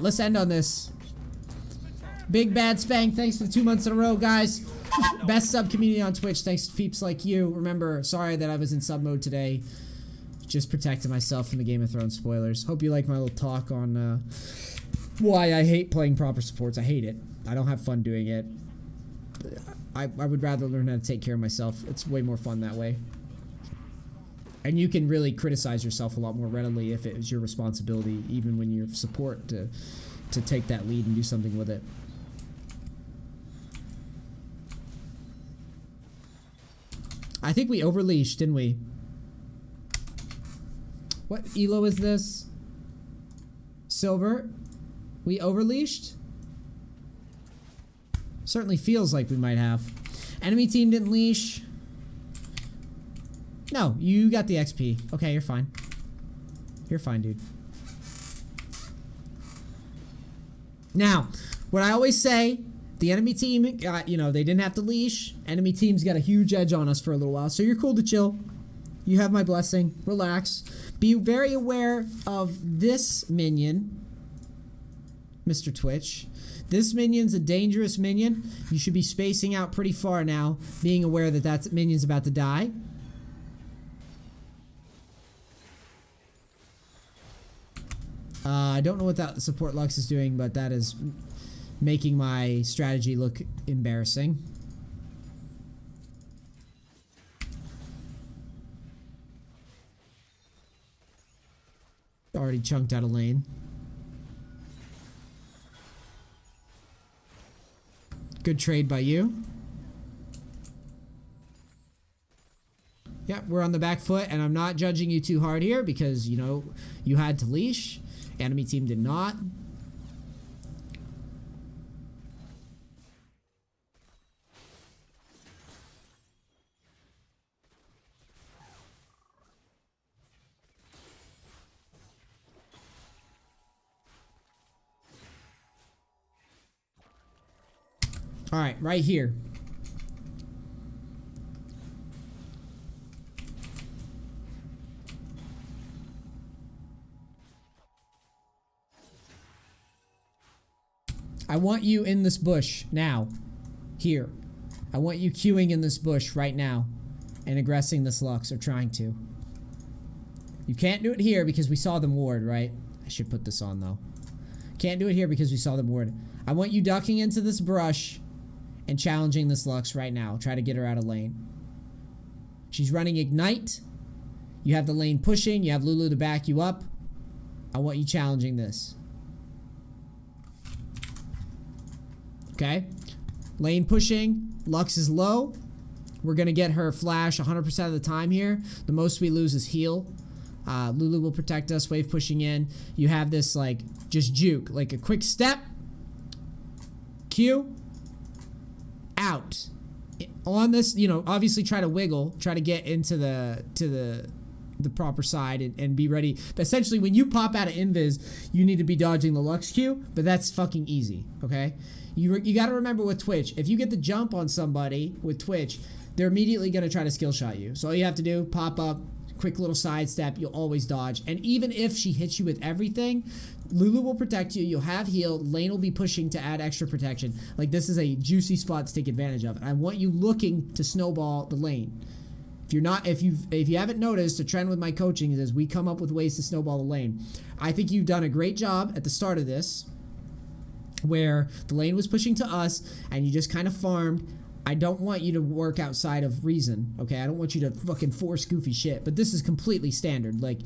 Let's end on this. Big Bad Spank, thanks for the 2 months in a row, guys. Best sub community on Twitch, thanks to peeps like you. Remember, sorry that I was in sub mode today. Just protecting myself from the Game of Thrones spoilers. Hope you like my little talk on why I hate playing proper supports. I hate it. I don't have fun doing it. I would rather learn how to take care of myself. It's way more fun that way. And you can really criticize yourself a lot more readily if it was your responsibility, even when you're support, to take that lead and do something with it. I think we overleashed, didn't we? What elo is this? Silver? We overleashed? Certainly feels like we might have. Enemy team didn't leash. No, you got the XP. Okay, you're fine. You're fine, dude. Now, what I always say, the enemy team got, you know, they didn't have to leash. Enemy team's got a huge edge on us for a little while, so you're cool to chill. You have my blessing. Relax. Be very aware of this minion, Mr. Twitch. This minion's a dangerous minion. You should be spacing out pretty far now, being aware that that minion's about to die. I don't know what that support Lux is doing, but that is making my strategy look embarrassing. Already chunked out a lane. Good trade by you. Yeah, we're on the back foot, and I'm not judging you too hard here because, you know, you had to leash. Enemy team did not. All right, right here. I want you in this bush now. Here. I want you queuing in this bush right now and aggressing this Lux, or trying to. You can't do it here because we saw them ward, right? I should put this on though. Can't do it here because we saw them ward. I want you ducking into this brush and challenging this Lux right now. Try to get her out of lane. She's running Ignite. You have the lane pushing. You have Lulu to back you up. I want you challenging this. Okay. Lane pushing. Lux is low. We're going to get her flash 100% of the time here. The most we lose is heal. Lulu will protect us. Wave pushing in. You have this, like, just juke. Like a quick step. Q. Out. On this, you know, obviously try to wiggle. Try to get into the proper side and be ready. But essentially, when you pop out of invis, you need to be dodging the Lux Q. But that's fucking easy, okay? You got to remember with Twitch, if you get the jump on somebody with Twitch, they're immediately going to try to skill shot you. So all you have to do, pop up, quick little sidestep, you'll always dodge. And even if she hits you with everything, Lulu will protect you, you'll have heal, lane will be pushing to add extra protection. Like, this is a juicy spot to take advantage of. And I want you looking to snowball the lane. If you're not, if you haven't noticed, a trend with my coaching is we come up with ways to snowball the lane. I think you've done a great job at the start of this, where the lane was pushing to us and you just kind of farmed. I don't want you to work outside of reason, okay? I don't want you to fucking force goofy shit, but this is completely standard. Like,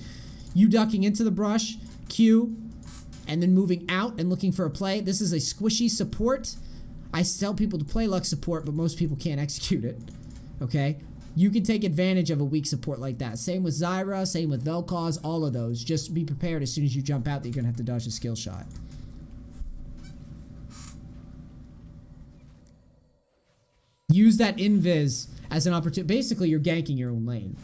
you ducking into the brush, Q, and then moving out and looking for a play. This is a squishy support. I tell people to play Lux support, but most people can't execute it, okay? You can take advantage of a weak support like that. Same with Zyra, same with Vel'Koz, all of those. Just be prepared as soon as you jump out that you're gonna have to dodge a skill shot. Use that invis as an opportunity. Basically, you're ganking your own lane.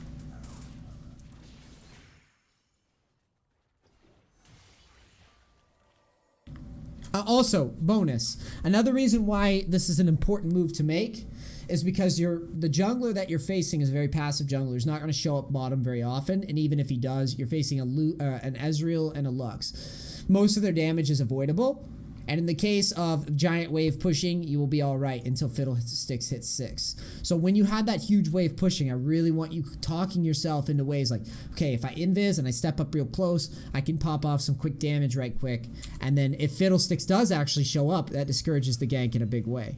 Also, bonus. Another reason why this is an important move to make is because the jungler that you're facing is a very passive jungler. He's not going to show up bottom very often, and even if he does, you're facing an Ezreal and a Lux. most of their damage is avoidable. And in the case of giant wave pushing, you will be all right until Fiddlesticks hits 6. So when you have that huge wave pushing, I really want you talking yourself into ways like, okay, if I invis and I step up real close, I can pop off some quick damage right quick. And then if Fiddlesticks does actually show up, that discourages the gank in a big way.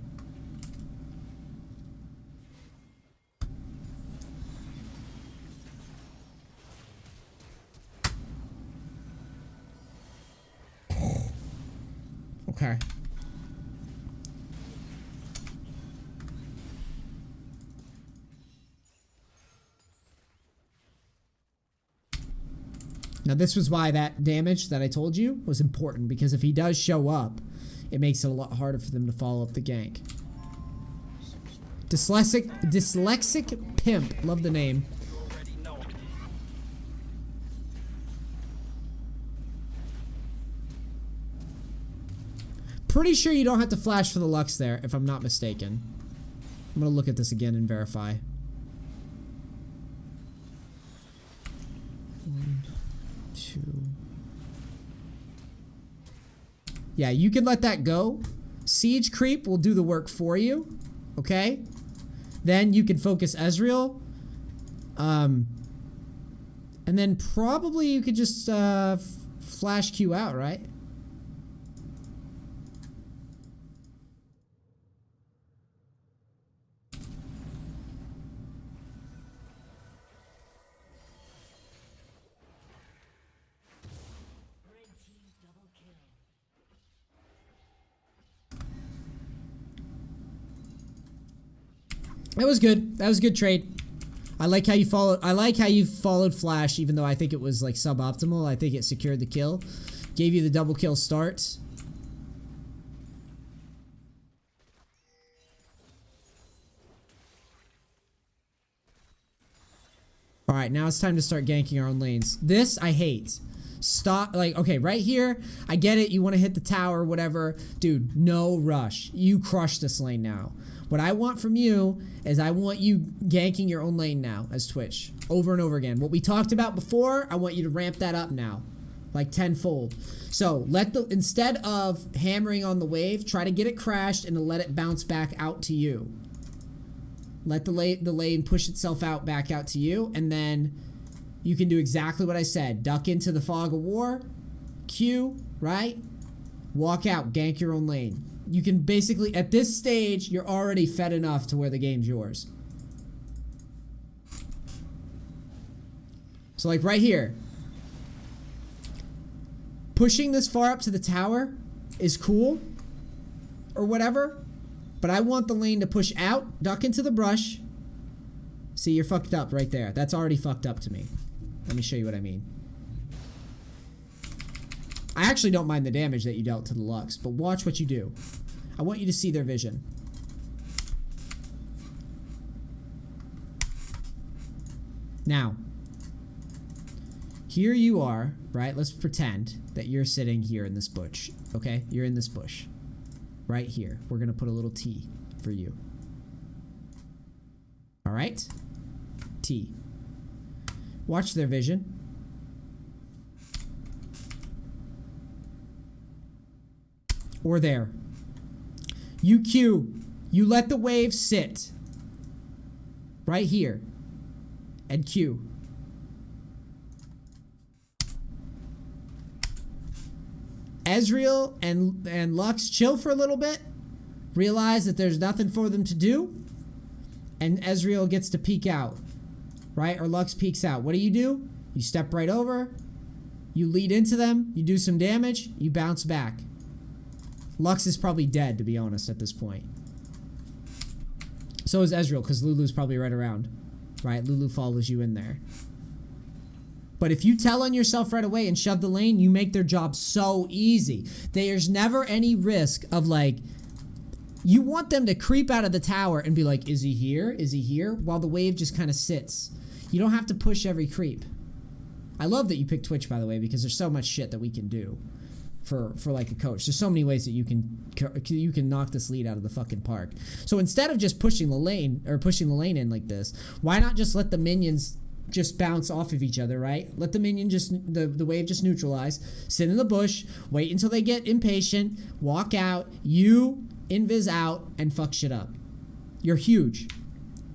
Okay. Now this was why that damage that I told you was important, because if he does show up, it makes it a lot harder for them to follow up the gank. Dyslexic Pimp, love the name. Pretty sure you don't have to flash for the Lux there, if I'm not mistaken. I'm gonna look at this again and verify. 1, 2. Yeah, you can let that go. Siege Creep will do the work for you. Okay? Then you can focus Ezreal. And then probably you could just flash Q out, right? That was good. That was a good trade. I like how you followed Flash, even though I think it was like suboptimal. I think it secured the kill. Gave you the double kill start. Alright, now it's time to start ganking our own lanes. This I hate. Stop, like, okay, right here, I get it, you want to hit the tower, whatever. Dude, no rush. You crush this lane now. What I want from you is I want you ganking your own lane now as Twitch. Over and over again. What we talked about before, I want you to ramp that up now. Like tenfold. So, instead of hammering on the wave, try to get it crashed and to let it bounce back out to you. Let the lane push itself out back out to you, and then you can do exactly what I said. Duck into the fog of war, Q, right? Walk out, gank your own lane. You can basically, at this stage, you're already fed enough to where the game's yours. So like right here, pushing this far up to the tower is cool, or whatever, but I want the lane to push out, duck into the brush. See, you're fucked up right there. That's already fucked up to me. Let me show you what I mean. I actually don't mind the damage that you dealt to the Lux, but watch what you do. I want you to see their vision. Now, here you are, right? Let's pretend that you're sitting here in this bush, okay? You're in this bush, right here. We're gonna put a little T for you. All right? T. Watch their vision. Or there. You Q. You let the wave sit. Right here. And Q. Ezreal and Lux chill for a little bit. Realize that there's nothing for them to do. And Ezreal gets to peek out. Right? Or Lux peeks out. What do? You step right over. You lead into them. You do some damage. You bounce back. Lux is probably dead, to be honest, at this point. So is Ezreal, because Lulu's probably right around. Right? Lulu follows you in there. But if you tell on yourself right away and shove the lane, you make their job so easy. There's never any risk of like... You want them to creep out of the tower and be like, is he here? Is he here? While the wave just kind of sits. You don't have to push every creep. I love that you picked Twitch, by the way, because there's so much shit that we can do. For like a coach. There's so many ways that you can knock this lead out of the fucking park. So instead of just pushing the lane in like this, why not just let the minions just bounce off of each other, right? Let the minion just, the wave just neutralize. Sit in the bush, wait until they get impatient, walk out, you invis out, and fuck shit up. You're huge.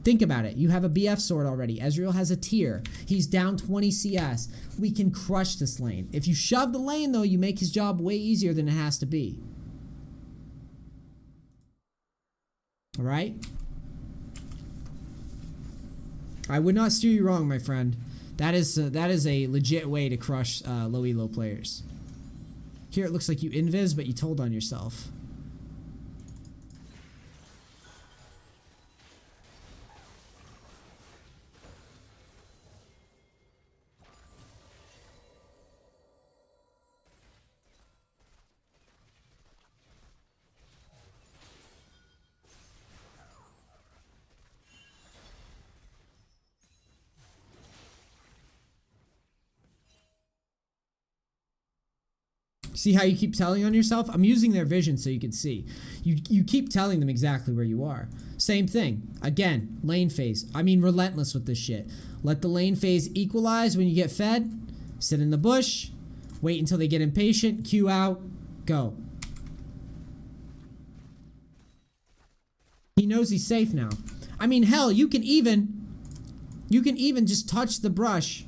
Think about it. You have a BF sword already. Ezreal has a tier. He's down 20 CS. We can crush this lane. If you shove the lane, though, you make his job way easier than it has to be. All right? I would not steer you wrong, my friend. That is a legit way to crush low elo players. Here it looks like you invis, but you told on yourself. See how you keep telling on yourself? I'm using their vision so you can see. You keep telling them exactly where you are. Same thing. Again, lane phase. I mean, relentless with this shit. Let the lane phase equalize when you get fed. Sit in the bush. Wait until they get impatient. Q out. Go. He knows he's safe now. I mean, hell, you can even just touch the brush,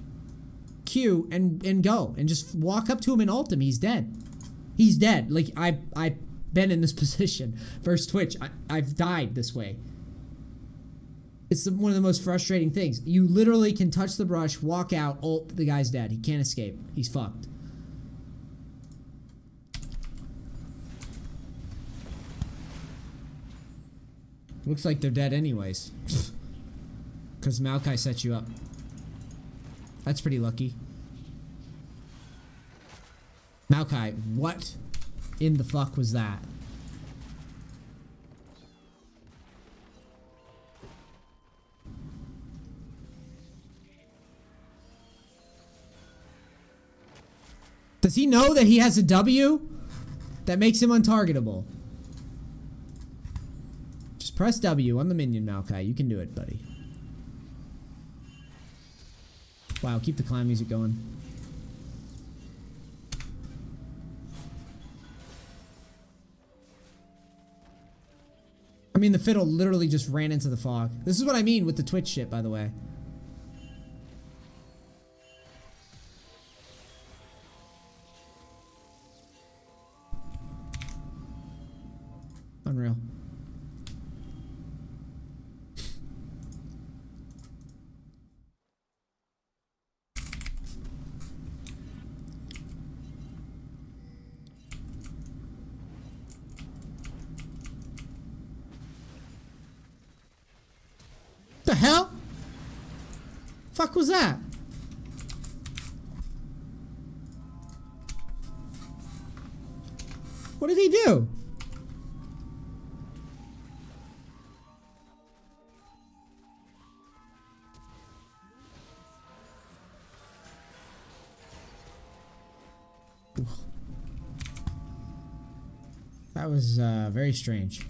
Q, and go. And just walk up to him and ult him. He's dead. He's dead. Like, I've been in this position. First Twitch, I've died this way. It's one of the most frustrating things. You literally can touch the brush, walk out, ult, the guy's dead. He can't escape. He's fucked. Looks like they're dead anyways. Because Maokai set you up. That's pretty lucky. Maokai, what in the fuck was that? Does he know that he has a W? That makes him untargetable. Just press W on the minion, Maokai. You can do it, buddy. Wow, keep the climb music going. I mean, the fiddle literally just ran into the fog. This is what I mean with the Twitch shit, by the way. Unreal. The hell? Fuck was that? What did he do? That was very strange.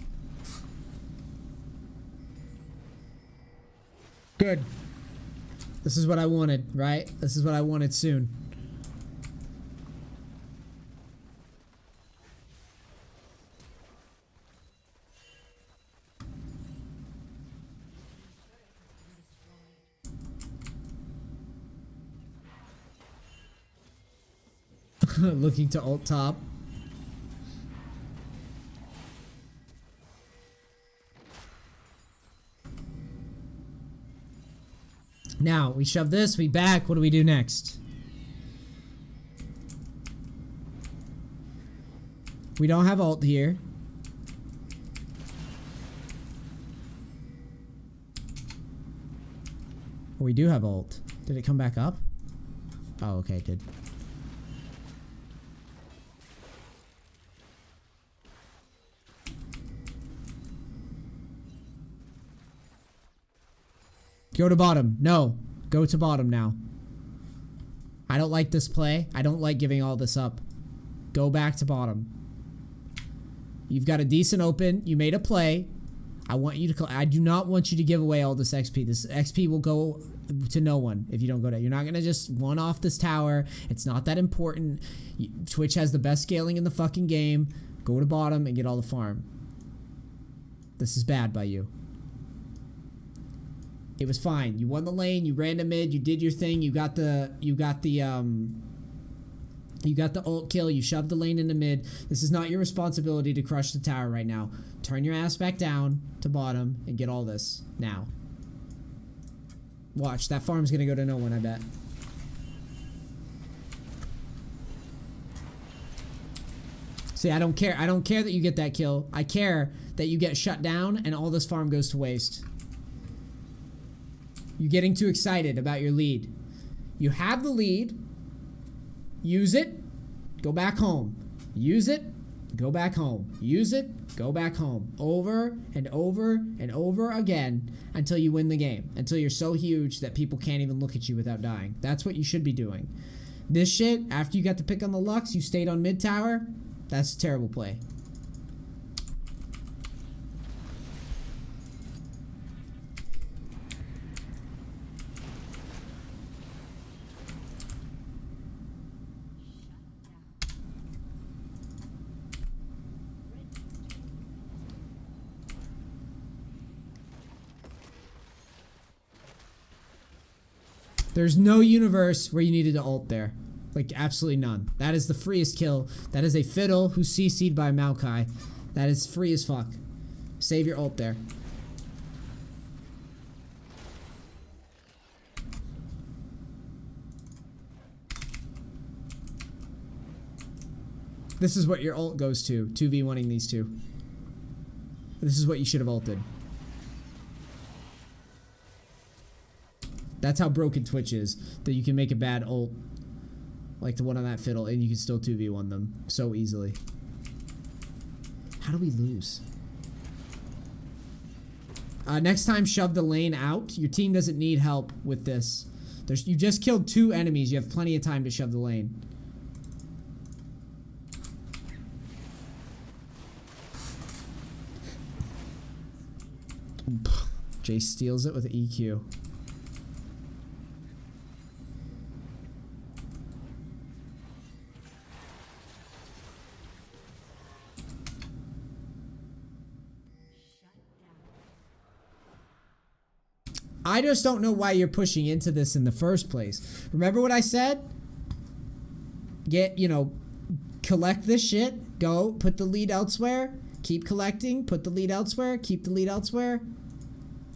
Good. This is what I wanted, right? This is what I wanted soon. Looking to ult top. Now, we shove this, we back. What do we do next? We don't have ult here. Oh, we do have ult. Did it come back up? Oh, okay, it did. Go to bottom. No. Go to bottom now. I don't like this play. I don't like giving all this up. Go back to bottom. You've got a decent open. You made a play. I want you to... I do not want you to give away all this XP. This XP will go to no one if you don't go down. You're not gonna just one off this tower. It's not that important. Twitch has the best scaling in the fucking game. Go to bottom and get all the farm. This is bad by you. It was fine. You won the lane. You ran to mid. You did your thing. You got the ult kill. You shoved the lane into mid. This is not your responsibility to crush the tower right now. Turn your ass back down to bottom and get all this now. Watch, that farm's gonna go to no one, I bet. See, I don't care. I don't care that you get that kill. I care that you get shut down and all this farm goes to waste. You're getting too excited about your lead. You have the lead. Use it. Go back home. Use it. Go back home. Use it. Go back home. Over and over and over again until you win the game. Until you're so huge that people can't even look at you without dying. That's what you should be doing. This shit, after you got the pick on the Lux, you stayed on mid tower. That's a terrible play. There's no universe where you needed to ult there. Like, absolutely none. That is the freest kill. That is a fiddle who's CC'd by Maokai. That is free as fuck. Save your ult there. This is what your ult goes to. 2v1ing these two. This is what you should have ulted. That's how broken Twitch is. That you can make a bad ult. Like the one on that fiddle. And you can still 2v1 them. So easily. How do we lose? Next time, shove the lane out. Your team doesn't need help with this. You just killed 2 enemies. You have plenty of time to shove the lane. Jay steals it with an EQ. I just don't know why you're pushing into this in the first place. Remember what I said? Collect this shit. Go, put the lead elsewhere. Keep collecting, put the lead elsewhere. Keep the lead elsewhere.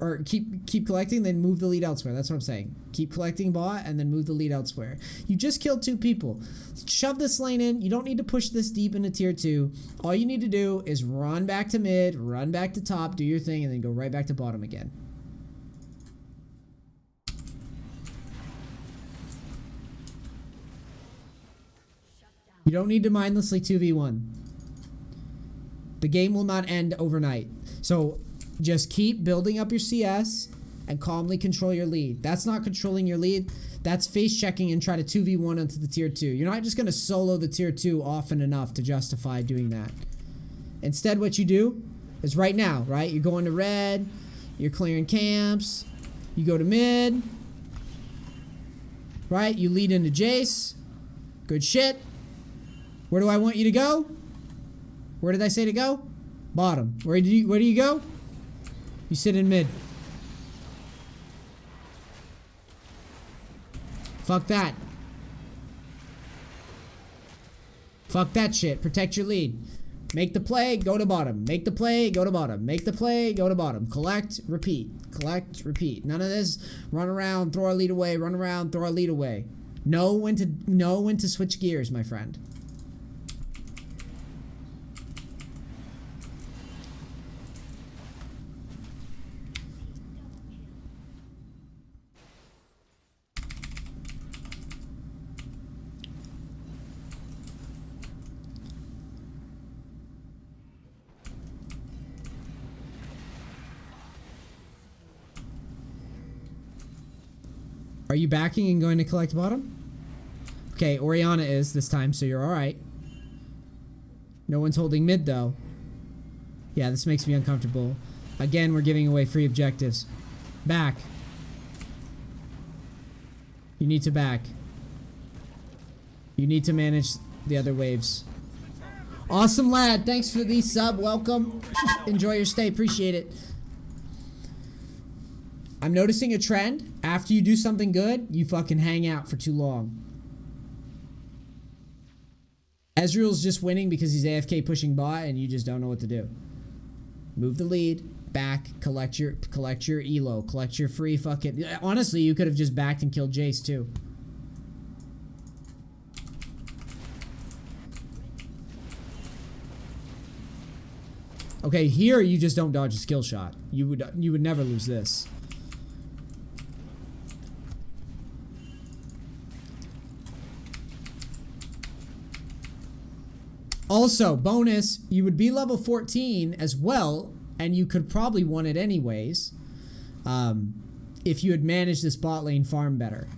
Or keep collecting, then move the lead elsewhere. That's what I'm saying. Keep collecting bot, and then move the lead elsewhere. You just killed 2 people. Shove this lane in. You don't need to push this deep into tier 2. All you need to do is run back to mid, run back to top, do your thing, and then go right back to bottom again. You don't need to mindlessly 2v1. The game will not end overnight. So just keep building up your CS and calmly control your lead. That's not controlling your lead. That's face checking and try to 2v1 onto the tier 2. You're not just going to solo the tier 2 often enough to justify doing that. Instead, what you do is right now, right? You're going to red. You're clearing camps. You go to mid. Right? You lead into Jace. Good shit. Where do I want you to go? Where did I say to go? Bottom. Where do you go? You sit in mid. Fuck that. Fuck that shit. Protect your lead. Make the play, go to bottom. Make the play, go to bottom. Make the play, go to bottom. Collect, repeat. Collect, repeat. None of this run around, throw our lead away, run around, throw our lead away. Know when to switch gears, my friend. Are you backing and going to collect bottom? Okay, Orianna is this time, so you're alright. No one's holding mid, though. Yeah, this makes me uncomfortable. Again, we're giving away free objectives. Back. You need to back. You need to manage the other waves. Awesome, lad. Thanks for the sub. Welcome. Enjoy your stay. Appreciate it. I'm noticing a trend. After you do something good, you fucking hang out for too long. Ezreal's just winning because he's AFK pushing bot and you just don't know what to do. Move the lead. Back. Collect your elo. Collect your free fucking... Honestly, you could have just backed and killed Jace too. Okay, here you just don't dodge a skill shot. You would never lose this. Also, bonus, you would be level 14 as well, and you could probably won it anyways, if you had managed this bot lane farm better.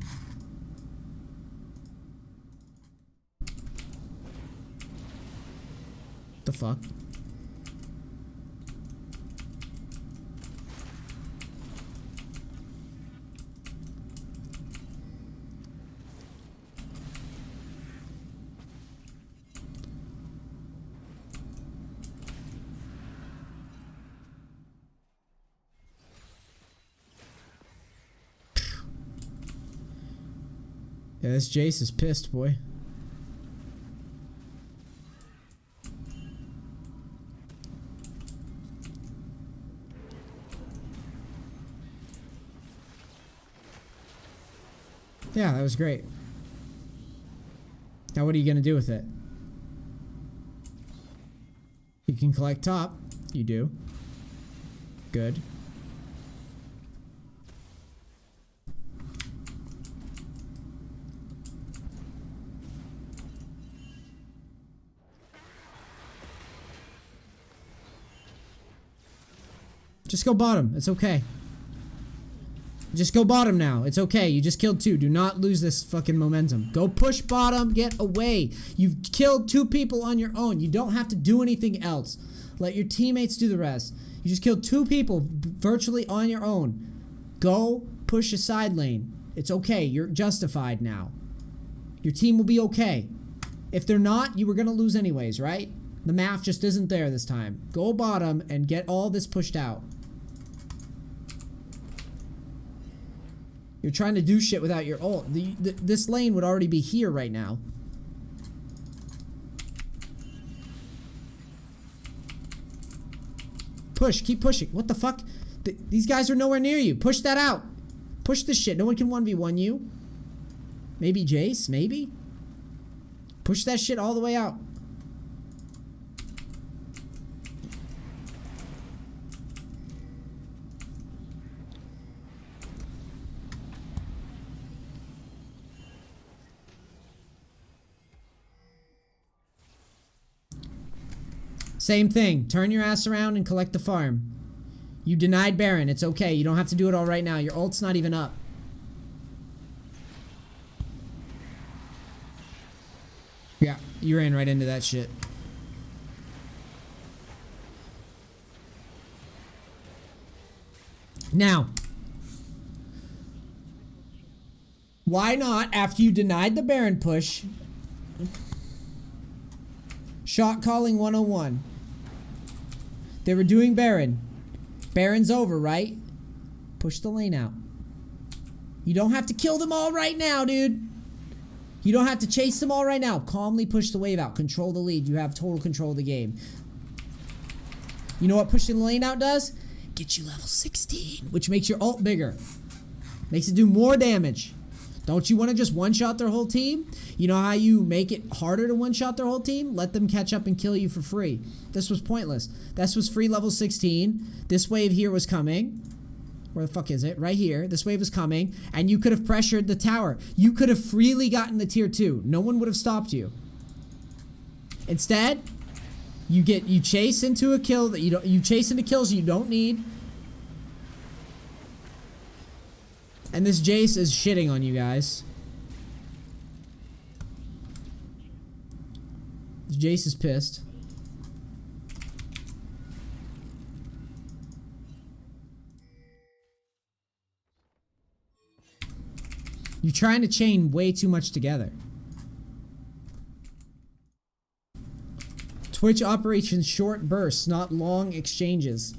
The fuck? Yeah, this Jace is pissed, boy. Yeah, that was great. Now what are you gonna do with it? You can collect top. You do. Good. Just go bottom. It's okay. Just go bottom now. It's okay. You just killed 2. Do not lose this fucking momentum. Go push bottom. Get away. You've killed 2 people on your own. You don't have to do anything else. Let your teammates do the rest. You just killed 2 people virtually on your own. Go push a side lane. It's okay. You're justified now. Your team will be okay. If they're not, you were going to lose anyways, right? The math just isn't there this time. Go bottom and get all this pushed out. You're trying to do shit without your ult. This lane would already be here right now. Push. Keep pushing. What the fuck? These guys are nowhere near you. Push that out. Push this shit. No one can 1v1 you. Maybe Jace? Maybe? Push that shit all the way out. Same thing. Turn your ass around and collect the farm. You denied Baron. It's okay. You don't have to do it all right now. Your ult's not even up. Yeah, you ran right into that shit. Now, why not, after you denied the Baron push, shot calling 101. They were doing Baron. Baron's over, right? Push the lane out. You don't have to kill them all right now, dude. You don't have to chase them all right now. Calmly push the wave out. Control the lead. You have total control of the game. You know what pushing the lane out does? Gets you level 16, which makes your ult bigger. Makes it do more damage. Don't you want to just one-shot their whole team? You know how you make it harder to one-shot their whole team? Let them catch up and kill you for free. This was pointless. This was free level 16. This wave here was coming. Where the fuck is it? Right here. This wave was coming. And you could have pressured the tower. You could have freely gotten the tier 2. No one would have stopped you. Instead, you chase into a kill that you chase into kills you don't need. And this Jace is shitting on you guys. Jace is pissed. You're trying to chain way too much together. Twitch operations short bursts, not long exchanges.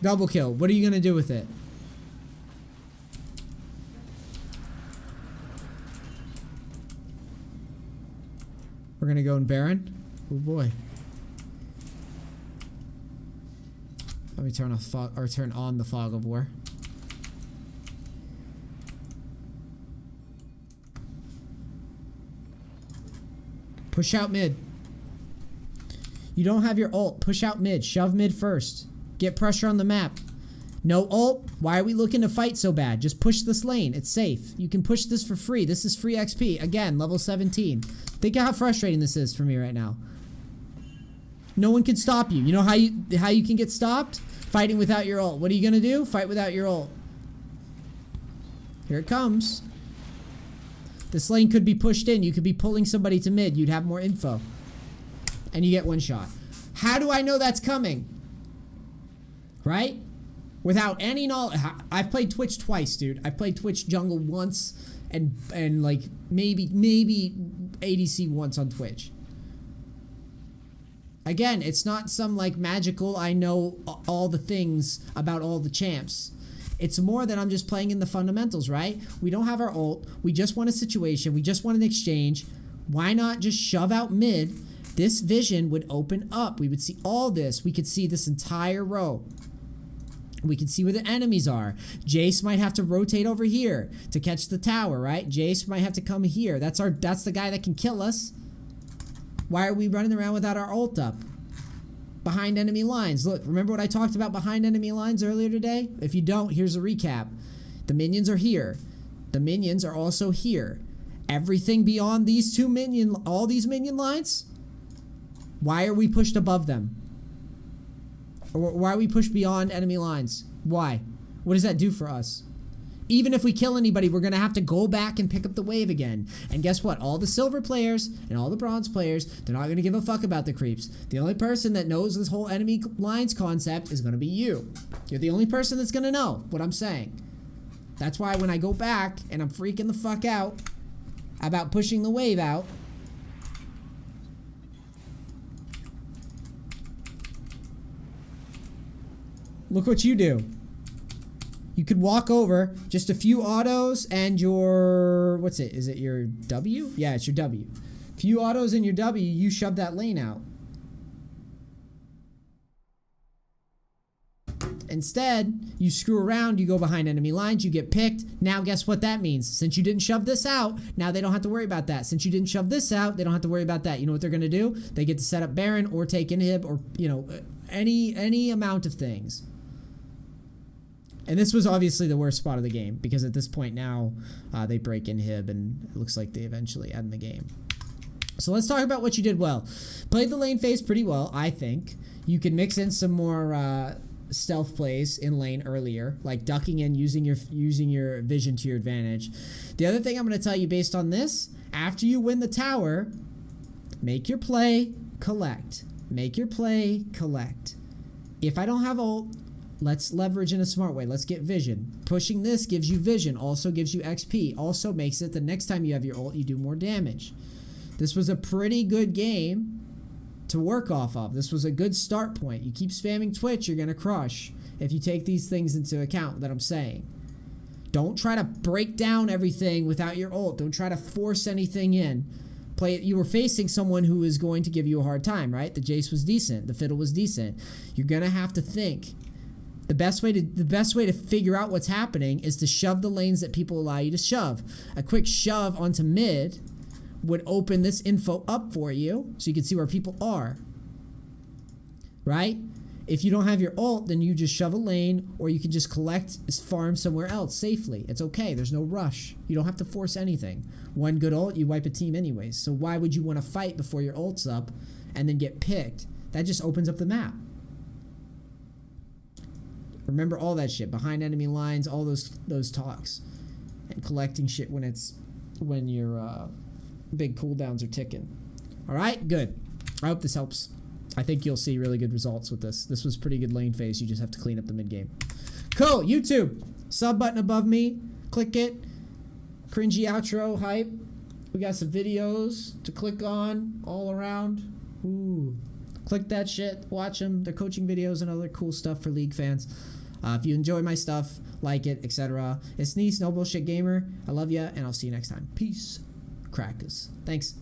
Double kill. What are you going to do with it? We're going to go in Baron. Oh boy. Let me turn off fog, or turn on the fog of war. Push out mid. You don't have your ult. Push out mid. Shove mid first. Get pressure on the map. No ult. Why are we looking to fight so bad? Just push this lane. It's safe. You can push this for free. This is free XP. Again, level 17. Think of how frustrating this is for me right now. No one can stop you. You know how you can get stopped? Fighting without your ult. What are you gonna do? Fight without your ult. Here it comes. This lane could be pushed in. You could be pulling somebody to mid. You'd have more info. And you get one shot. How do I know that's coming? Right? Without any knowledge. I've played Twitch twice, dude. I've played Twitch jungle once and like maybe ADC once on Twitch. Again, it's not some like magical, I know all the things about all the champs. It's more that I'm just playing in the fundamentals, right? We don't have our ult. We just want a situation. We just want an exchange. Why not just shove out mid? This vision would open up. We would see all this. We could see this entire row. We can see where the enemies are. Jace might have to rotate over here to catch the tower, right? Jace might have to come here. That's the guy that can kill us. Why are we running around without our ult up? Behind enemy lines. Look, remember what I talked about behind enemy lines earlier today? If you don't, here's a recap. The minions are here. The minions are also here. Everything beyond these two all these minion lines, why are we pushed above them? Or why are we pushed beyond enemy lines? Why? What does that do for us? Even if we kill anybody, we're going to have to go back and pick up the wave again. And guess what? All the silver players and all the bronze players, they're not going to give a fuck about the creeps. The only person that knows this whole enemy lines concept is going to be you. You're the only person that's going to know what I'm saying. That's why when I go back and I'm freaking the fuck out about pushing the wave out, look what you do. You could walk over, just a few autos and your, what's it? Is it your W? Yeah, it's your W. Few autos and your W, you shove that lane out. Instead, you screw around, you go behind enemy lines, you get picked. Now guess what that means? Since you didn't shove this out, now they don't have to worry about that. Since you didn't shove this out, they don't have to worry about that. You know what they're going to do? They get to set up Baron or take inhib or, you know, any amount of things. And this was obviously the worst spot of the game because at this point now they break inhib and it looks like they eventually end the game. So let's talk about what you did well. Played the lane phase pretty well, I think. You can mix in some more stealth plays in lane earlier, like ducking in, using your vision to your advantage. The other thing I'm going to tell you based on this, after you win the tower, make your play, collect. Make your play, collect. If I don't have ult, let's leverage in a smart way. Let's get vision. Pushing this gives you vision, also gives you XP, also makes it the next time you have your ult, you do more damage. This was a pretty good game to work off of. This was a good start point. You keep spamming Twitch, you're going to crush if you take these things into account that I'm saying. Don't try to break down everything without your ult. Don't try to force anything in. Play it. You were facing someone who is going to give you a hard time, right? The Jace was decent. The Fiddle was decent. You're going to have to think. The best way to figure out what's happening is to shove the lanes that people allow you to shove. A quick shove onto mid would open this info up for you so you can see where people are. Right? If you don't have your ult, then you just shove a lane or you can just collect farm somewhere else safely. It's okay. There's no rush. You don't have to force anything. One good ult, you wipe a team anyways. So why would you want to fight before your ult's up and then get picked? That just opens up the map. Remember all that shit. Behind enemy lines, all those talks. And collecting shit when your big cooldowns are ticking. Alright? Good. I hope this helps. I think you'll see really good results with this. This was pretty good lane phase. You just have to clean up the mid game. Cool. YouTube. Sub button above me. Click it. Cringy outro hype. We got some videos to click on all around. Ooh. Click that shit. Watch them. They're coaching videos and other cool stuff for League fans. If you enjoy my stuff, like it, etc. It's Neace, No Bullshit Gamer. I love ya, and I'll see you next time. Peace. Crackers. Thanks.